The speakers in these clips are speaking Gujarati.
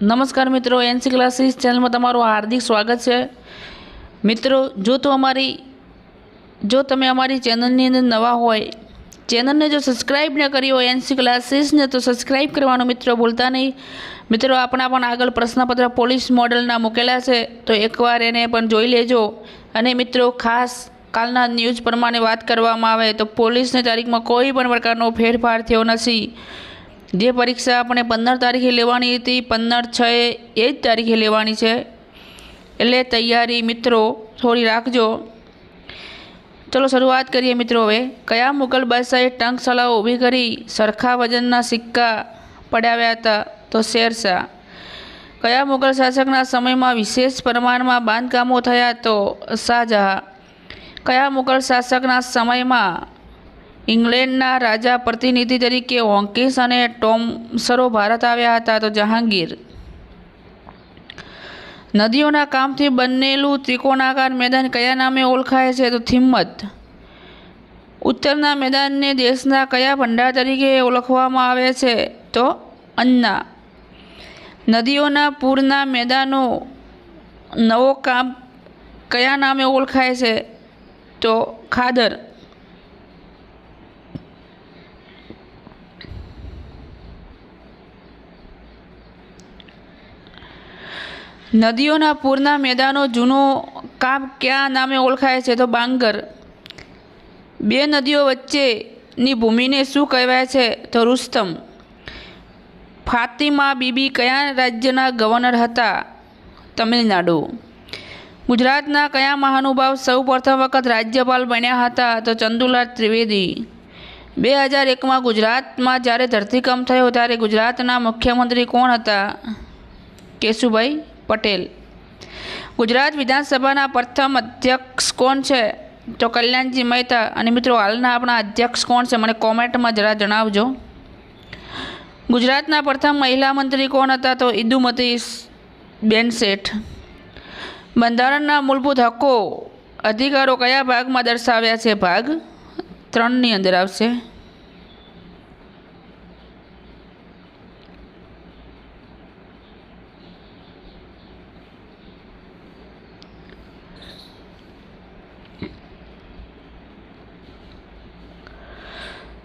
नमस्कार मित्रों, एनसी क्लासेस चैनल में तमाરું हार्दिक स्वागत है। मित्रों, जो તમે અમારી ચેનલની અંદર નવા હોય, ચેનલને જો સબસ્ક્રાઈબ ન કરી હોય એનસી ક્લાસીસને, તો સબસ્ક્રાઈબ કરવાનું મિત્રો ભૂલતા નહીં। મિત્રો, આપણા પણ આગળ પ્રશ્નપત્ર પોલીસ મોડલના મૂકેલા છે, તો એકવાર એને પણ જોઈ લેજો। અને મિત્રો, ખાસ કાલના ન્યૂઝ પ્રમાણે વાત કરવામાં આવે તો પોલીસની તારીખમાં કોઈ પણ પ્રકારનો ફેરફાર થયો નથી। જે પરીક્ષા આપણે 15 તારીખે લેવાની હતી, 15/6 એ જ તારીખે લેવાની છે, એટલે તૈયારી મિત્રો થોડી રાખજો। चलो शुरुआत करिए मित्रों। हवे कया मुगल बादशाहे टंकशाला ऊभी करी सरखा वजनना सिक्का पड़ाव्या हता? तो शेरशाह। कया मुगल शासकना समय में विशेष प्रमाण में बांधकामों थया? तो शाहजहाँ। कया मुगल शासकना समय में इंग्लैंडना राजा प्रतिनिधि तरीके होंकिस अने टॉमसरो भारत आव्या हता? तो जहांगीर। नदीओना कामथी बनेलू त्रिकोणाकार मैदान कया नामे ओळखाय छे? तो थिम्मत। उत्तरना मैदान ने देशना कया भंडार तरीके ओळखवामां आवे छे? तो अन्ना। नदीओना पूरना मैदानो नवो काम कया नामे ओळखाय छे? तो खादर। नदीओना पूरना मैदानो जूनो काप क्या नामे ओळखाय छे? तो बांगर। बे नदीओ वच्चेनी भूमिने शुं कहेवाय छे? तो रुस्तम। फातिमा बीबी कया राज्यना गवर्नर हता? तमिलनाडु। गुजरातना कया महानुभाव सौ प्रथम वखत राज्यपाल बन्या हता? तो चंदुलाल त्रिवेदी। 2001 में गुजरात में ज्यारे धरतीकंप थयो त्यारे गुजरातना मुख्यमंत्री कोण हता? केशुभाई पटेल। गुजरात विधानसभा प्रथम अध्यक्ष कौन है? तो कल्याणजी मेहता। और मित्रों, हालना अपना अध्यक्ष कौन है मैंने कॉमेंट में जरा जणावजो। गुजरातना प्रथम महिला मंत्री कौन हता? तो इंदुमती बेन सेठ। बंधारणना मूलभूत हक्को अधिकारों कया भाग में दर्शाव्या छे? भाग 3 नी अंदर आवशे।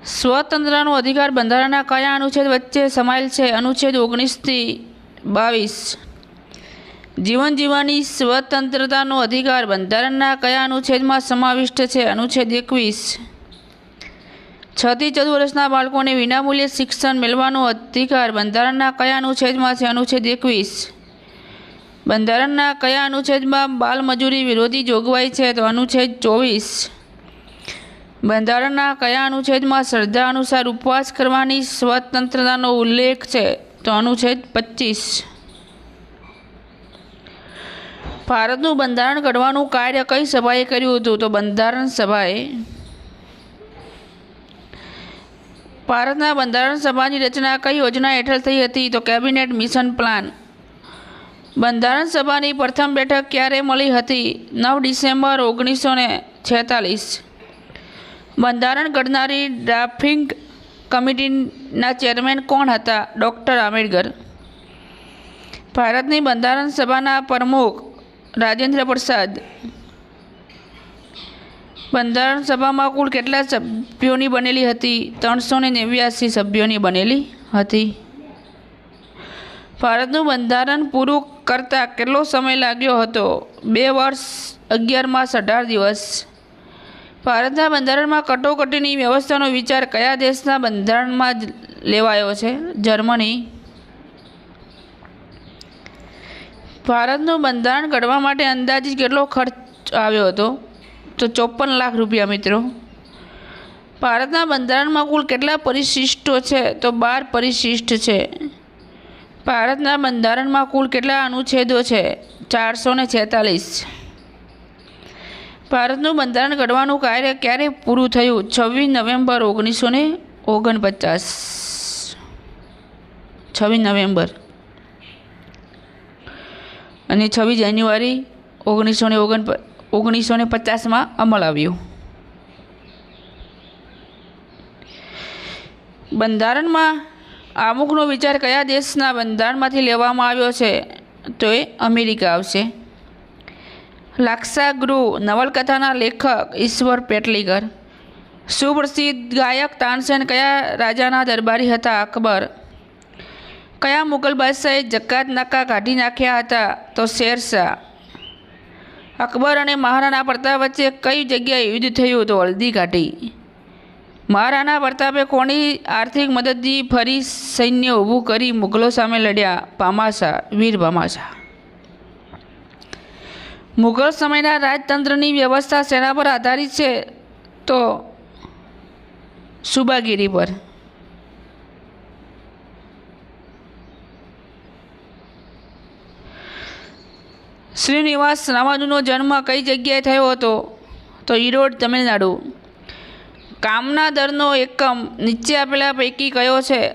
स्वतंत्रताનો अधिकार બંધારણના કયા અનુચ્છેદ વચ્ચે સમાયેલ છે? અનુચ્છેદ 19 થી 22। જીવન જીવવાની સ્વતંત્રતાનો અધિકાર બંધારણના કયા અનુચ્છેદમાં સમાવિષ્ટ છે? અનુચ્છેદ 21। 6 થી 14 વર્ષના બાળકોને વિનામૂલ્યે શિક્ષણ મેળવવાનો અધિકાર બંધારણના કયા અનુચ્છેદમાં છે? અનુચ્છેદ 21। બંધારણના કયા અનુચ્છેદમાં બાલમજૂરી વિરોધી જોગવાઈ છે? તો અનુચ્છેદ 24। બંધારણના કયા અનુચ્છેદમાં શ્રદ્ધા અનુસાર ઉપવાસ કરવાની સ્વતંત્રતાનો ઉલ્લેખ છે? તો અનુચ્છેદ 25। ભારતનું બંધારણ ઘડવાનું કાર્ય કઈ સભાએ કર્યું હતું? તો બંધારણ સભાએ। ભારતના બંધારણ સભાની રચના કઈ યોજના હેઠળ થઈ હતી? તો કેબિનેટ મિશન પ્લાન। બંધારણ સભાની પ્રથમ બેઠક ક્યારે મળી હતી? 9 ડિસેમ્બર 1946। બંધારણ ઘડનારી ડ્રાફ્ટિંગ કમિટીના ચેરમેન કોણ હતા? ડૉક્ટર આંબેડકર। ભારતની બંધારણ સભાના પ્રમુખ રાજેન્દ્ર પ્રસાદ। બંધારણ સભામાં કુલ કેટલા સભ્યોની બનેલી હતી? 389 સભ્યોની બનેલી હતી। ભારતનું બંધારણ પૂરું કરતા કેટલો સમય લાગ્યો હતો? 2 વર્ષ 11 માસ 18 દિવસ। ભારતના બંધારણમાં કટોકટીની વ્યવસ્થાનો વિચાર કયા દેશના બંધારણમાં લેવાયો છે? જર્મની। ભારતનું બંધારણ ઘડવા માટે અંદાજિત કેટલો ખર્ચ આવ્યો હતો? તો 54 લાખ રૂપિયા। મિત્રો, ભારતના બંધારણમાં કુલ કેટલા પરિશિષ્ટો છે? તો 12 પરિશિષ્ટ છે। ભારતના બંધારણમાં કુલ કેટલા અનુચ્છેદો છે? 446। ભારતનું બંધારણ ઘડવાનું કાર્ય ક્યારે પૂરું થયું? 26 નવેમ્બર 1949। 26 નવેમ્બર અને 26 જાન્યુઆરી 1950 માં અમલ આવ્યું। બંધારણમાં આમુખનો વિચાર કયા દેશના બંધારણમાંથી લેવામાં આવ્યો છે? તો એ અમેરિકા આવશે. લાક્ષાગૃહ નવલકથાના લેખક ઈશ્વર પેટલીકર. સુપ્રસિદ્ધ ગાયક તાનસેન કયા રાજાના દરબારી હતા? અકબર. કયા મુગલ બાદશાહે જકાત નાકા કાઢી નાખ્યા હતા? તો શેરશાહ. અકબર અને મહારાણા પ્રતાપ વચ્ચે કઈ જગ્યાએ યુદ્ધ થયું? તો હલ્દી ઘાટી. મહારાણા પ્રતાપે કોની આર્થિક મદદથી ફરી સૈન્ય ઊભું કરી મુગલો સામે લડ્યા? ભામાશાહ, વીર ભામાશાહ. મુગલ સમયના રાજતંત્રની વ્યવસ્થા શેના પર આધારિત છે? તો સુબાગીરી પર. શ્રીનિવાસ રામાનુજનો જન્મ કઈ જગ્યાએ થયો હતો? તો ઈરોડ, તમિલનાડુ. કામના દરનો એકમ નીચે આપેલા પૈકી કયો છે?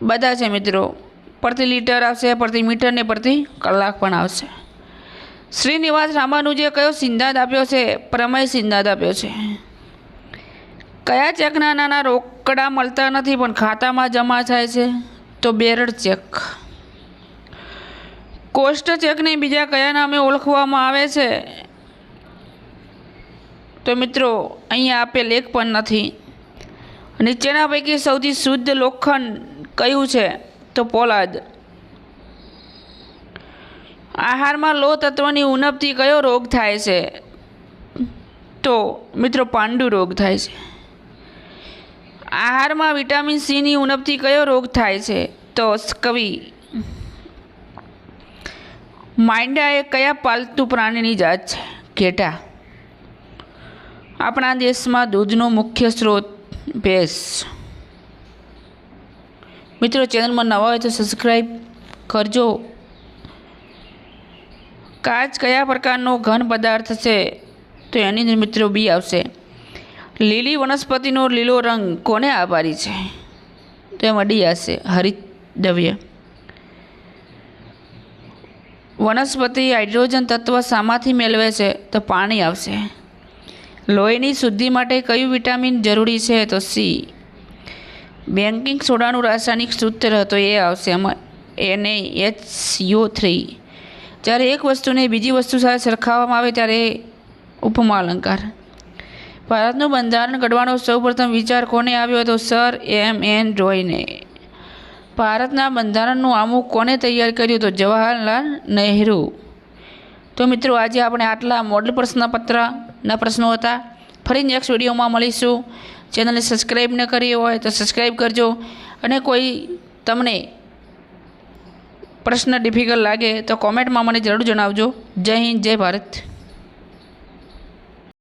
બધા છે મિત્રો. પ્રતિ લિટર આવશે, પ્રતિ મીટર ને પ્રતિ કલાક પણ આવશે. શ્રીનિવાસ રામાનુજે કયો સિદ્ધાંત આપ્યો છે? પ્રમેય સિદ્ધાંત આપ્યો છે. કયા ચેકના નાના રોકડા મળતા નથી પણ ખાતામાં જમા થાય છે? તો બેરડ ચેક. કોષ્ટ ચેકને બીજા કયા નામે ઓળખવામાં આવે છે? તો મિત્રો અહીંયા આપેલ એક પણ નથી. નીચેના પૈકી સૌથી શુદ્ધ લોખંડ કયું છે? તો પોલાદ. આહારમાં લોહ તત્વની ઉણપથી કયો રોગ થાય છે? તો મિત્રો પાંડુ રોગ થાય છે. આહારમાં વિટામિન સીની ઉણપથી કયો રોગ થાય છે? તો સ્કવી. માંડા એ કયા પાલતુ પ્રાણીની જાત છે? ઘેટા. આપણા દેશમાં દૂધનો મુખ્ય સ્ત્રોત ભેંસ. મિત્રો ચેનલમાં નવા હોય તો સબસ્ક્રાઈબ કરજો. કાચ કયા પ્રકારનો ઘન પદાર્થ છે? તો એની અંદર મિત્રો બી આવશે. લીલી વનસ્પતિનો લીલો રંગ કોને આભારી છે? તો એમાં ડી આવશે, હરિત દ્રવ્ય. વનસ્પતિ હાઇડ્રોજન તત્વ શામાંથી મેળવે છે? તો પાણી આવશે. લોહીની શુદ્ધિ માટે કયું વિટામિન જરૂરી છે? તો સી. બેકિંગ સોડાનું રાસાયણિક સૂત્ર તો એ આવશે એમાં NaHCO3. જ્યારે એક વસ્તુને બીજી વસ્તુ સાથે સરખાવવામાં આવે ત્યારે ઉપમા અલંકાર. ભારતનું બંધારણ ઘડવાનો સૌપ્રથમ વિચાર કોને આવ્યો? તો સર M.N. રોયને. ભારતના બંધારણનું આમુખ કોને તૈયાર કર્યું? તો જવાહરલાલ નહેરુ. તો મિત્રો આજે આપણે આટલા મોડલ પ્રશ્નપત્રના પ્રશ્નો હતા. ફરી નેક્સ્ટ વિડીયોમાં મળીશું. ચેનલને સબસ્ક્રાઈબ ન કરી હોય તો સબસ્ક્રાઈબ કરજો. અને કોઈ તમને પ્રશ્ન ડિફિકલ્ટ લાગે તો કોમેન્ટમાં મને જરૂર જણાવજો. જય હિન્દ, જય ભારત.